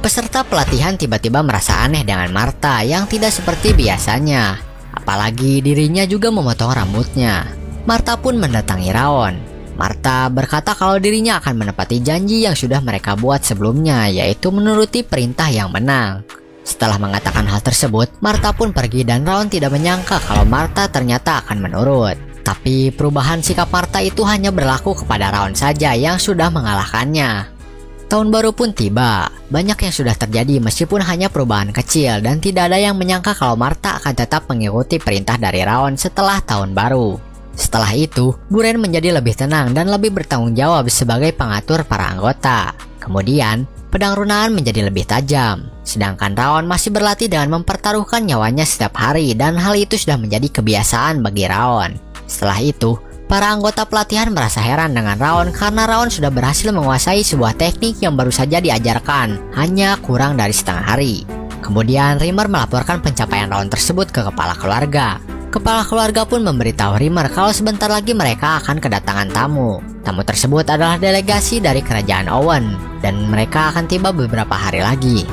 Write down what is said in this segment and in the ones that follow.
Peserta pelatihan tiba-tiba merasa aneh dengan Martha yang tidak seperti biasanya. Apalagi dirinya juga memotong rambutnya. Martha pun mendatangi Raon. Martha berkata kalau dirinya akan menepati janji yang sudah mereka buat sebelumnya, yaitu menuruti perintah yang menang. Setelah mengatakan hal tersebut, Martha pun pergi dan Raon tidak menyangka kalau Martha ternyata akan menurut. Tapi perubahan sikap Martha itu hanya berlaku kepada Raon saja yang sudah mengalahkannya. Tahun baru pun tiba. Banyak yang sudah terjadi meskipun hanya perubahan kecil dan tidak ada yang menyangka kalau Martha akan tetap mengikuti perintah dari Raon setelah tahun baru. Setelah itu, Guren menjadi lebih tenang dan lebih bertanggung jawab sebagai pengatur para anggota. Kemudian, pedang runaan menjadi lebih tajam. Sedangkan Raon masih berlatih dengan mempertaruhkan nyawanya setiap hari dan hal itu sudah menjadi kebiasaan bagi Raon. Setelah itu, para anggota pelatihan merasa heran dengan Raon karena Raon sudah berhasil menguasai sebuah teknik yang baru saja diajarkan, hanya kurang dari setengah hari. Kemudian Rimmer melaporkan pencapaian Raon tersebut ke kepala keluarga. Kepala keluarga pun memberitahu Rimmer kalau sebentar lagi mereka akan kedatangan tamu. Tamu tersebut adalah delegasi dari Kerajaan Owen, dan mereka akan tiba beberapa hari lagi.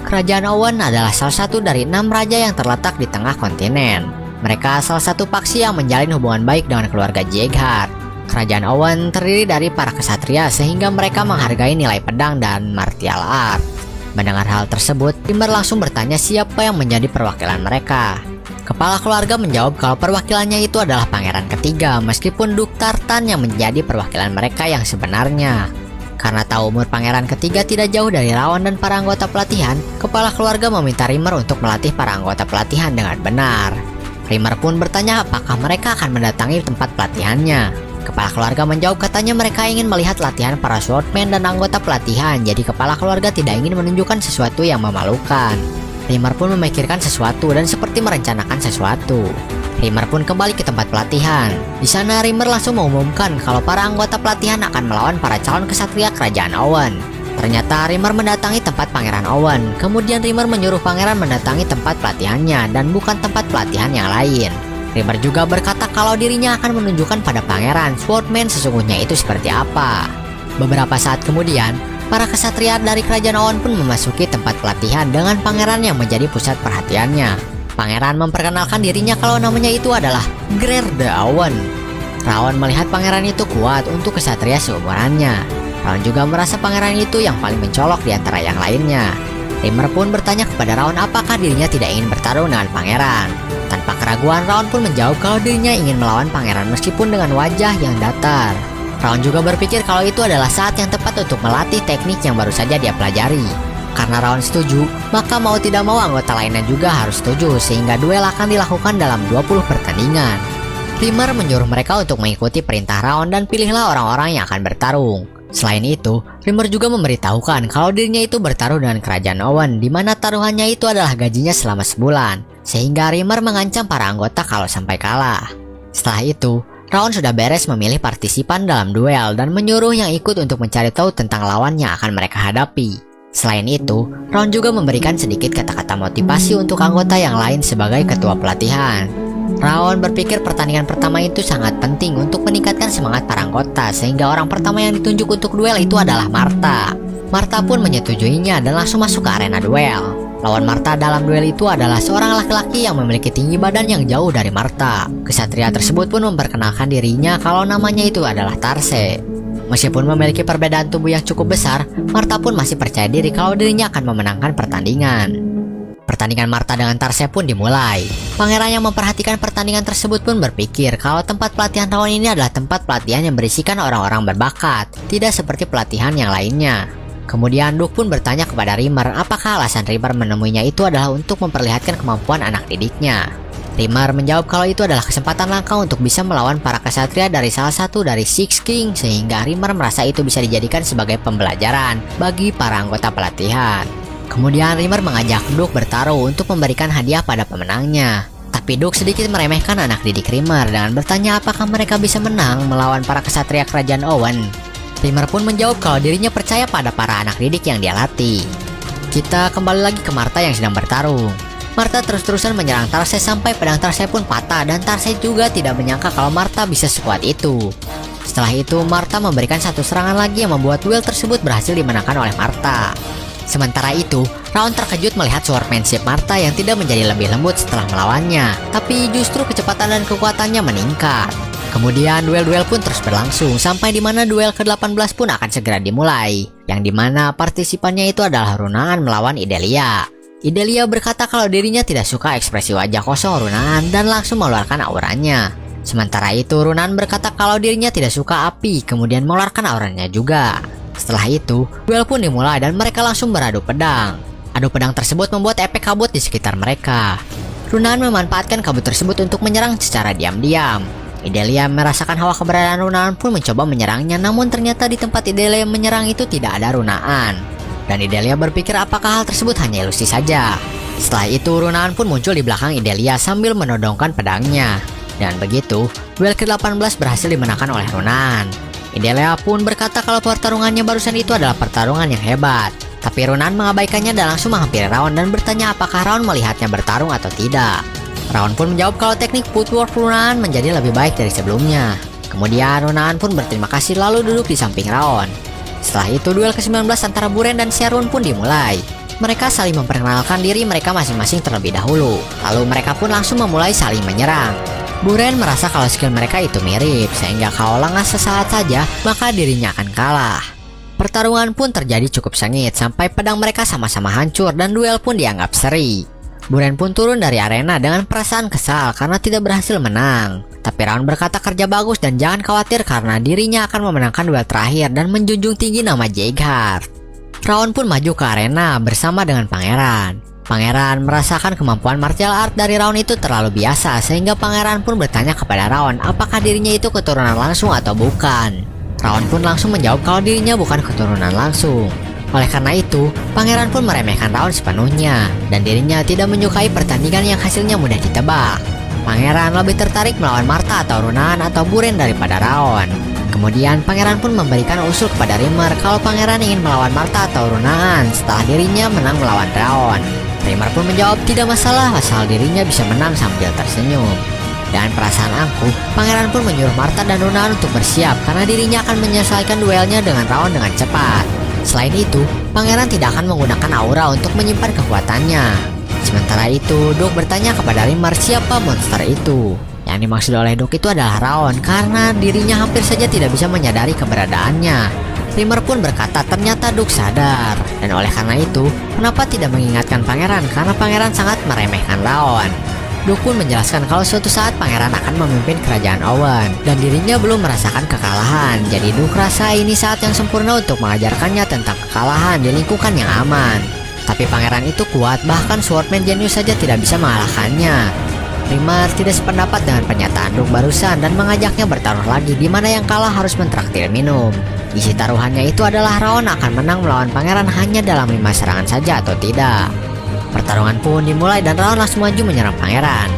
Kerajaan Owen adalah salah satu dari 6 raja yang terletak di tengah kontinen. Mereka salah satu paksi yang menjalin hubungan baik dengan keluarga Jeghard. Kerajaan Owen terdiri dari para kesatria sehingga mereka menghargai nilai pedang dan martial art. Mendengar hal tersebut, Rimmer langsung bertanya siapa yang menjadi perwakilan mereka. Kepala keluarga menjawab kalau perwakilannya itu adalah pangeran ketiga, meskipun Duke Tartan yang menjadi perwakilan mereka yang sebenarnya. Karena tahu umur pangeran ketiga tidak jauh dari Raon dan para anggota pelatihan, kepala keluarga meminta Rimmer untuk melatih para anggota pelatihan dengan benar. Rimmer pun bertanya apakah mereka akan mendatangi tempat pelatihannya. Kepala keluarga menjawab katanya mereka ingin melihat latihan para swordman dan anggota pelatihan, jadi kepala keluarga tidak ingin menunjukkan sesuatu yang memalukan. Rimmer pun memikirkan sesuatu dan seperti merencanakan sesuatu. Rimmer pun kembali ke tempat pelatihan. Di sana Rimmer langsung mengumumkan kalau para anggota pelatihan akan melawan para calon kesatria kerajaan Owen. Ternyata Rimmer mendatangi tempat Pangeran Owen. Kemudian Rimmer menyuruh pangeran mendatangi tempat pelatihannya dan bukan tempat pelatihan yang lain. Rimmer juga berkata kalau dirinya akan menunjukkan pada pangeran swordman sesungguhnya itu seperti apa. Beberapa saat kemudian, para kesatria dari kerajaan Owen pun memasuki tempat pelatihan dengan pangeran yang menjadi pusat perhatiannya. Pangeran memperkenalkan dirinya kalau namanya itu adalah Greer the Owen. Raon melihat pangeran itu kuat untuk kesatria seumurannya. Raon juga merasa pangeran itu yang paling mencolok di antara yang lainnya. Rimmer pun bertanya kepada Raon apakah dirinya tidak ingin bertarung dengan pangeran. Tanpa keraguan, Raon pun menjawab kalau dirinya ingin melawan pangeran meskipun dengan wajah yang datar. Raon juga berpikir kalau itu adalah saat yang tepat untuk melatih teknik yang baru saja dia pelajari. Karena Raon setuju, maka mau tidak mau anggota lainnya juga harus setuju sehingga duel akan dilakukan dalam 20 pertandingan. Rimmer menyuruh mereka untuk mengikuti perintah Raon dan pilihlah orang-orang yang akan bertarung. Selain itu, Rimmer juga memberitahukan kalau dirinya itu bertaruh dengan kerajaan Owen, di mana taruhannya itu adalah gajinya selama sebulan, sehingga Rimmer mengancam para anggota kalau sampai kalah. Setelah itu, Raon sudah beres memilih partisipan dalam duel dan menyuruh yang ikut untuk mencari tahu tentang lawan yang akan mereka hadapi. Selain itu, Raon juga memberikan sedikit kata-kata motivasi untuk anggota yang lain sebagai ketua pelatihan. Raon berpikir pertandingan pertama itu sangat penting untuk meningkatkan semangat para anggota sehingga orang pertama yang ditunjuk untuk duel itu adalah Martha. Martha pun menyetujuinya dan langsung masuk ke arena duel. Lawan Martha dalam duel itu adalah seorang laki-laki yang memiliki tinggi badan yang jauh dari Martha. Kesatria tersebut pun memperkenalkan dirinya kalau namanya itu adalah Tarse. Meskipun memiliki perbedaan tubuh yang cukup besar, Martha pun masih percaya diri kalau dirinya akan memenangkan pertandingan. Pertandingan Martha dengan Tarse pun dimulai. Pangeran yang memperhatikan pertandingan tersebut pun berpikir kalau tempat pelatihan Raon ini adalah tempat pelatihan yang berisikan orang-orang berbakat, tidak seperti pelatihan yang lainnya. Kemudian Duke pun bertanya kepada Rimmer apakah alasan Rimmer menemuinya itu adalah untuk memperlihatkan kemampuan anak didiknya. Rimmer menjawab kalau itu adalah kesempatan langka untuk bisa melawan para kesatria dari salah satu dari Six King, sehingga Rimmer merasa itu bisa dijadikan sebagai pembelajaran bagi para anggota pelatihan. Kemudian Rimmer mengajak Duke bertaruh untuk memberikan hadiah pada pemenangnya. Tapi Duke sedikit meremehkan anak didik Rimmer dengan bertanya apakah mereka bisa menang melawan para kesatria kerajaan Owen. Rimmer pun menjawab kalau dirinya percaya pada para anak didik yang dia latih. Kita kembali lagi ke Martha yang sedang bertarung. Martha terus-terusan menyerang Tarse sampai pedang Tarse pun patah dan Tarse juga tidak menyangka kalau Martha bisa sekuat itu. Setelah itu Martha memberikan satu serangan lagi yang membuat duel tersebut berhasil dimenangkan oleh Martha. Sementara itu, Raon terkejut melihat swordsmanship Martha yang tidak menjadi lebih lembut setelah melawannya, tapi justru kecepatan dan kekuatannya meningkat. Kemudian duel-duel pun terus berlangsung sampai dimana duel ke-18 pun akan segera dimulai, yang dimana partisipannya itu adalah Runaan melawan Idalia. Idalia berkata kalau dirinya tidak suka ekspresi wajah kosong Runaan dan langsung mengeluarkan auranya. Sementara itu Runaan berkata kalau dirinya tidak suka api, kemudian mengeluarkan auranya juga. Setelah itu, duel pun dimulai dan mereka langsung beradu pedang. Adu pedang tersebut membuat efek kabut di sekitar mereka. Runaan memanfaatkan kabut tersebut untuk menyerang secara diam-diam. Idalia merasakan hawa keberadaan Runaan pun mencoba menyerangnya, namun ternyata di tempat Idalia menyerang itu tidak ada Runaan. Dan Idalia berpikir apakah hal tersebut hanya ilusi saja. Setelah itu Runaan pun muncul di belakang Idalia sambil menodongkan pedangnya. Dan begitu, duel ke-18 berhasil dimenangkan oleh Runaan. Idalia pun berkata kalau pertarungannya barusan itu adalah pertarungan yang hebat. Tapi Runaan mengabaikannya dan langsung menghampiri Raon dan bertanya apakah Raon melihatnya bertarung atau tidak. Raon pun menjawab kalau teknik footwork Runaan menjadi lebih baik dari sebelumnya. Kemudian Runaan pun berterima kasih lalu duduk di samping Raon. Setelah itu duel ke-19 antara Buren dan Sherun pun dimulai. Mereka saling memperkenalkan diri mereka masing-masing terlebih dahulu. Lalu mereka pun langsung memulai saling menyerang. Buren merasa kalau skill mereka itu mirip, sehingga kalau lengah sesaat saja, maka dirinya akan kalah. Pertarungan pun terjadi cukup sengit, sampai pedang mereka sama-sama hancur dan duel pun dianggap seri. Buren pun turun dari arena dengan perasaan kesal karena tidak berhasil menang. Tapi Raon berkata kerja bagus dan jangan khawatir karena dirinya akan memenangkan duel terakhir dan menjunjung tinggi nama Jeighard. Raon pun maju ke arena bersama dengan Pangeran. Pangeran merasakan kemampuan martial art dari Raon itu terlalu biasa sehingga Pangeran pun bertanya kepada Raon apakah dirinya itu keturunan langsung atau bukan. Raon pun langsung menjawab kalau dirinya bukan keturunan langsung. Oleh karena itu, Pangeran pun meremehkan Raon sepenuhnya dan dirinya tidak menyukai pertandingan yang hasilnya mudah ditebak. Pangeran lebih tertarik melawan Martha atau Runaan atau Buren daripada Raon. Kemudian Pangeran pun memberikan usul kepada Rimmer kalau Pangeran ingin melawan Martha atau Runaan setelah dirinya menang melawan Raon. Rimmer pun menjawab tidak masalah asal dirinya bisa menang sambil tersenyum. Dan perasaan angkuh, Pangeran pun menyuruh Martha dan Runaan untuk bersiap karena dirinya akan menyelesaikan duelnya dengan Raon dengan cepat. Selain itu, Pangeran tidak akan menggunakan aura untuk menyimpan kekuatannya. Sementara itu, Doug bertanya kepada Rimmer siapa monster itu. Yang dimaksud oleh Doug itu adalah Raon karena dirinya hampir saja tidak bisa menyadari keberadaannya. Rimmer pun berkata ternyata Doug sadar. Dan oleh karena itu, kenapa tidak mengingatkan Pangeran karena Pangeran sangat meremehkan Raon. Doug pun menjelaskan kalau suatu saat Pangeran akan memimpin kerajaan Owen dan dirinya belum merasakan kekalahan. Jadi Doug rasa ini saat yang sempurna untuk mengajarkannya tentang kekalahan di lingkungan yang aman. Tapi Pangeran itu kuat, bahkan Swordman Genius saja tidak bisa mengalahkannya. Rimmer tidak sependapat dengan pernyataan Doug barusan dan mengajaknya bertaruh lagi di mana yang kalah harus mentraktir minum. Isi taruhannya itu adalah Raon akan menang melawan Pangeran hanya dalam 5 serangan saja atau tidak. Pertarungan pun dimulai dan Raon langsung maju menyerang Pangeran.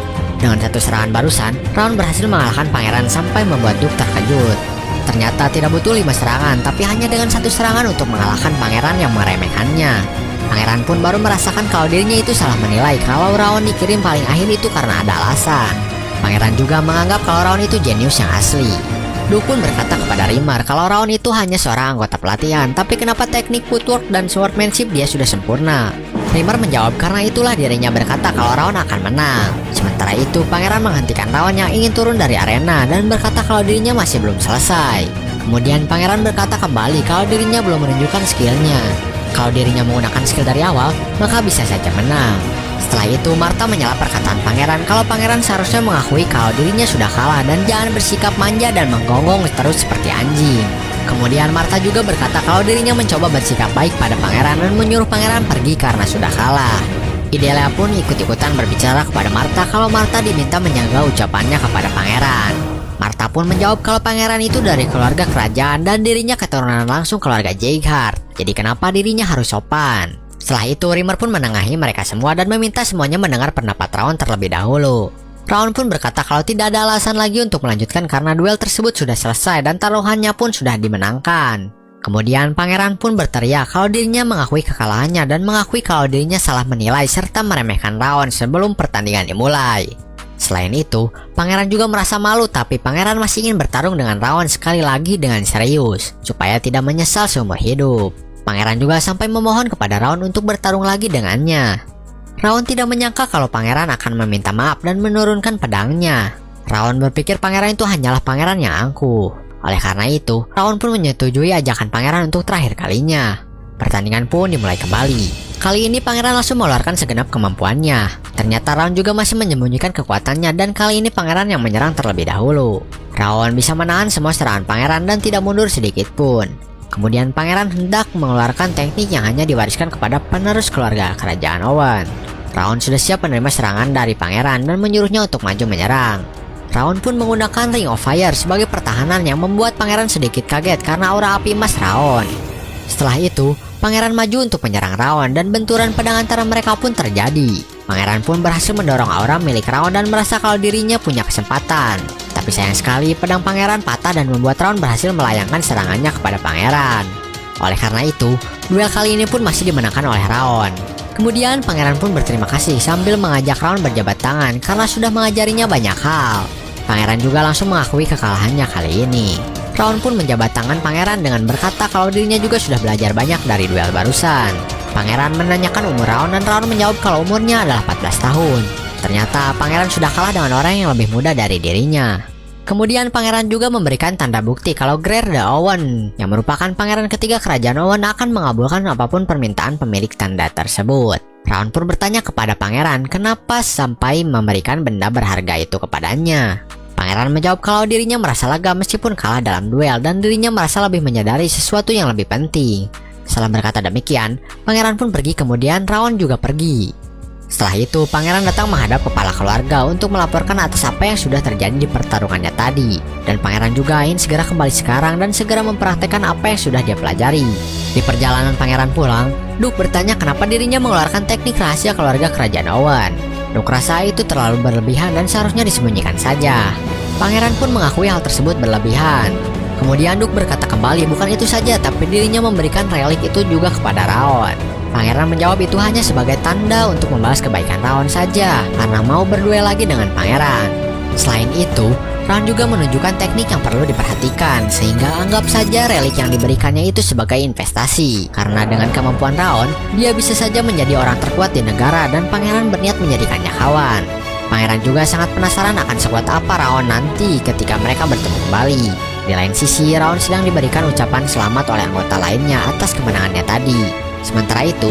Dengan satu serangan barusan, Raon berhasil mengalahkan Pangeran sampai membuat Doug terkejut. Ternyata tidak butuh 5 serangan, tapi hanya dengan satu serangan untuk mengalahkan Pangeran yang meremehkannya. Pangeran pun baru merasakan kalau dirinya itu salah menilai kalau Raon dikirim paling akhir itu karena ada alasan. Pangeran juga menganggap kalau Raon itu jenius yang asli. Doug pun berkata kepada Rimmer kalau Raon itu hanya seorang anggota pelatihan, tapi kenapa teknik footwork dan swordmanship dia sudah sempurna. Rimmer menjawab karena itulah dirinya berkata kalau Raon akan menang. Sementara itu Pangeran menghentikan Raon yang ingin turun dari arena dan berkata kalau dirinya masih belum selesai. Kemudian Pangeran berkata kembali kalau dirinya belum menunjukkan skillnya. Kalau dirinya menggunakan skill dari awal, maka bisa saja menang. Setelah itu Martha menyela perkataan Pangeran kalau Pangeran seharusnya mengakui kalau dirinya sudah kalah dan jangan bersikap manja dan menggonggong terus seperti anjing. Kemudian Martha juga berkata kalau dirinya mencoba bersikap baik pada Pangeran dan menyuruh Pangeran pergi karena sudah kalah. Idalia pun ikut-ikutan berbicara kepada Martha kalau Martha diminta menjaga ucapannya kepada Pangeran. Martha pun menjawab kalau Pangeran itu dari keluarga kerajaan dan dirinya keturunan langsung keluarga Jeighard. Jadi kenapa dirinya harus sopan? Setelah itu Rimmer pun menengahi mereka semua dan meminta semuanya mendengar pendapat Raon terlebih dahulu. Raon pun berkata kalau tidak ada alasan lagi untuk melanjutkan karena duel tersebut sudah selesai dan taruhannya pun sudah dimenangkan. Kemudian Pangeran pun berteriak kalau dirinya mengakui kekalahannya dan mengakui kalau dirinya salah menilai serta meremehkan Raon sebelum pertandingan dimulai. Selain itu, Pangeran juga merasa malu tapi Pangeran masih ingin bertarung dengan Raon sekali lagi dengan serius supaya tidak menyesal seumur hidup. Pangeran juga sampai memohon kepada Raon untuk bertarung lagi dengannya. Raon tidak menyangka kalau pangeran akan meminta maaf dan menurunkan pedangnya. Raon berpikir pangeran itu hanyalah pangeran yang angkuh. Oleh karena itu, Raon pun menyetujui ajakan pangeran untuk terakhir kalinya. Pertandingan pun dimulai kembali. Kali ini pangeran langsung mengeluarkan segenap kemampuannya. Ternyata Raon juga masih menyembunyikan kekuatannya dan kali ini pangeran yang menyerang terlebih dahulu. Raon bisa menahan semua serangan pangeran dan tidak mundur sedikit pun. Kemudian pangeran hendak mengeluarkan teknik yang hanya diwariskan kepada penerus keluarga kerajaan Owen. Raon sudah siap menerima serangan dari pangeran dan menyuruhnya untuk maju menyerang. Raon pun menggunakan Ring of Fire sebagai pertahanan yang membuat pangeran sedikit kaget karena aura api emas Raon. Setelah itu, pangeran maju untuk menyerang Raon dan benturan pedang antara mereka pun terjadi. Pangeran pun berhasil mendorong aura milik Raon dan merasa kalau dirinya punya kesempatan. Tapi sayang sekali pedang pangeran patah dan membuat Raon berhasil melayangkan serangannya kepada pangeran. Oleh karena itu, duel kali ini pun masih dimenangkan oleh Raon. Kemudian pangeran pun berterima kasih sambil mengajak Raon berjabat tangan karena sudah mengajarinya banyak hal. Pangeran juga langsung mengakui kekalahannya kali ini. Raon pun menjabat tangan pangeran dengan berkata kalau dirinya juga sudah belajar banyak dari duel barusan. Pangeran menanyakan umur Raon dan Raon menjawab kalau umurnya adalah 14 tahun. Ternyata pangeran sudah kalah dengan orang yang lebih muda dari dirinya. Kemudian pangeran juga memberikan tanda bukti kalau Greer the Owen, yang merupakan pangeran ketiga kerajaan Owen, akan mengabulkan apapun permintaan pemilik tanda tersebut. Raon pun bertanya kepada pangeran kenapa sampai memberikan benda berharga itu kepadanya. Pangeran menjawab kalau dirinya merasa lega meskipun kalah dalam duel dan dirinya merasa lebih menyadari sesuatu yang lebih penting. Setelah berkata demikian, pangeran pun pergi, kemudian Raon juga pergi. Setelah itu, pangeran datang menghadap kepala keluarga untuk melaporkan atas apa yang sudah terjadi di pertarungannya tadi. Dan pangeran juga ingin segera kembali sekarang dan segera mempraktekkan apa yang sudah dia pelajari. Di perjalanan pangeran pulang, Duke bertanya kenapa dirinya mengeluarkan teknik rahasia keluarga kerajaan Owen. Duke rasa itu terlalu berlebihan dan seharusnya disembunyikan saja. Pangeran pun mengakui hal tersebut berlebihan. Kemudian Duke berkata kembali bukan itu saja, tapi dirinya memberikan relik itu juga kepada Raon. Pangeran menjawab itu hanya sebagai tanda untuk membalas kebaikan Raon saja karena mau berduel lagi dengan pangeran. Selain itu, Raon juga menunjukkan teknik yang perlu diperhatikan sehingga anggap saja relik yang diberikannya itu sebagai investasi. Karena dengan kemampuan Raon, dia bisa saja menjadi orang terkuat di negara dan pangeran berniat menjadikannya kawan. Pangeran juga sangat penasaran akan sekuat apa Raon nanti ketika mereka bertemu kembali. Di lain sisi, Raon sedang diberikan ucapan selamat oleh anggota lainnya atas kemenangannya tadi. Sementara itu,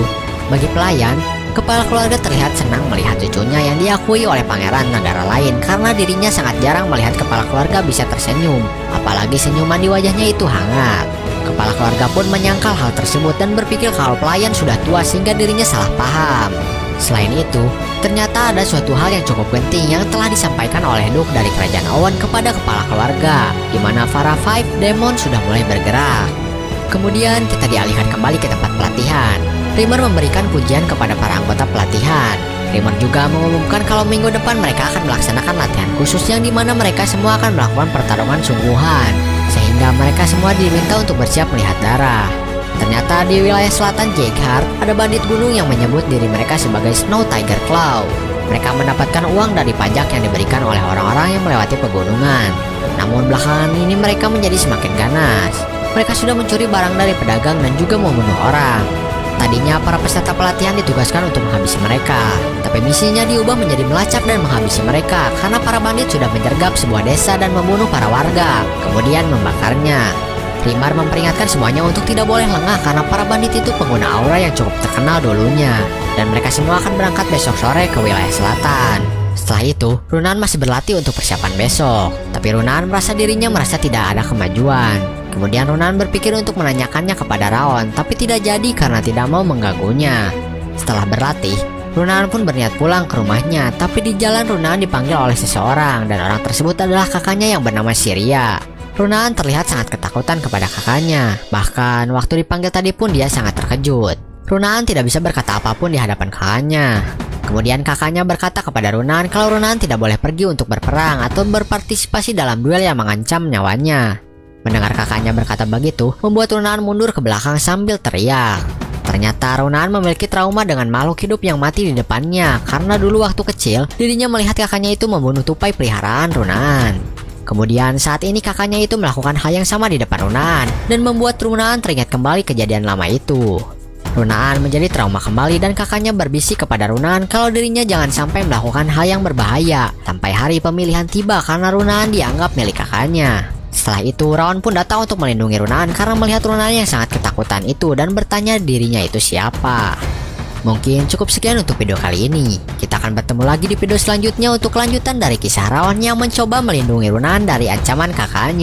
bagi pelayan, kepala keluarga terlihat senang melihat cucunya yang diakui oleh pangeran negara lain karena dirinya sangat jarang melihat kepala keluarga bisa tersenyum, apalagi senyuman di wajahnya itu hangat. Kepala keluarga pun menyangkal hal tersebut dan berpikir kalau pelayan sudah tua sehingga dirinya salah paham. Selain itu, ternyata ada suatu hal yang cukup penting yang telah disampaikan oleh Duke dari kerajaan Owen kepada kepala keluarga, di mana para Five Demon sudah mulai bergerak. Kemudian kita dialihkan kembali ke tempat pelatihan. Rimmer memberikan pujian kepada para anggota pelatihan. Rimmer juga mengumumkan kalau minggu depan mereka akan melaksanakan latihan khusus yang dimana mereka semua akan melakukan pertarungan sungguhan, sehingga mereka semua diminta untuk bersiap melihat darah. Ternyata di wilayah selatan Jaeger ada bandit gunung yang menyebut diri mereka sebagai Snow Tiger Claw. Mereka mendapatkan uang dari pajak yang diberikan oleh orang-orang yang melewati pegunungan. Namun belakangan ini mereka menjadi semakin ganas. Mereka sudah mencuri barang dari pedagang dan juga membunuh orang. Tadinya para peserta pelatihan ditugaskan untuk menghabisi mereka, tapi misinya diubah menjadi melacak dan menghabisi mereka karena para bandit sudah menyergap sebuah desa dan membunuh para warga, kemudian membakarnya. Rimmer memperingatkan semuanya untuk tidak boleh lengah karena para bandit itu pengguna aura yang cukup terkenal dulunya, dan mereka semua akan berangkat besok sore ke wilayah selatan. Setelah itu, Runan masih berlatih untuk persiapan besok, tapi Runan merasa dirinya tidak ada kemajuan. Kemudian Runan berpikir untuk menanyakannya kepada Raon, tapi tidak jadi karena tidak mau mengganggunya. Setelah berlatih, Runan pun berniat pulang ke rumahnya, tapi di jalan Runan dipanggil oleh seseorang dan orang tersebut adalah kakaknya yang bernama Syria. Runan terlihat sangat ketakutan kepada kakaknya, bahkan waktu dipanggil tadi pun dia sangat terkejut. Runan tidak bisa berkata apapun di hadapan kakaknya. Kemudian kakaknya berkata kepada Runan kalau Runan tidak boleh pergi untuk berperang atau berpartisipasi dalam duel yang mengancam nyawanya. Mendengar kakaknya berkata begitu, membuat Runan mundur ke belakang sambil teriak. Ternyata Runan memiliki trauma dengan makhluk hidup yang mati di depannya karena dulu waktu kecil dirinya melihat kakaknya itu membunuh tupai peliharaan Runan. Kemudian saat ini kakaknya itu melakukan hal yang sama di depan Runaan dan membuat Runaan teringat kembali kejadian lama itu. Runaan menjadi trauma kembali dan kakaknya berbisik kepada Runaan kalau dirinya jangan sampai melakukan hal yang berbahaya sampai hari pemilihan tiba karena Runaan dianggap milik kakaknya. Setelah itu Raon pun datang untuk melindungi Runaan karena melihat Runaan yang sangat ketakutan itu dan bertanya dirinya itu siapa. Mungkin cukup sekian untuk video kali ini. Kita akan bertemu lagi di video selanjutnya untuk kelanjutan dari kisah Raon yang mencoba melindungi Runaan dari ancaman kakaknya.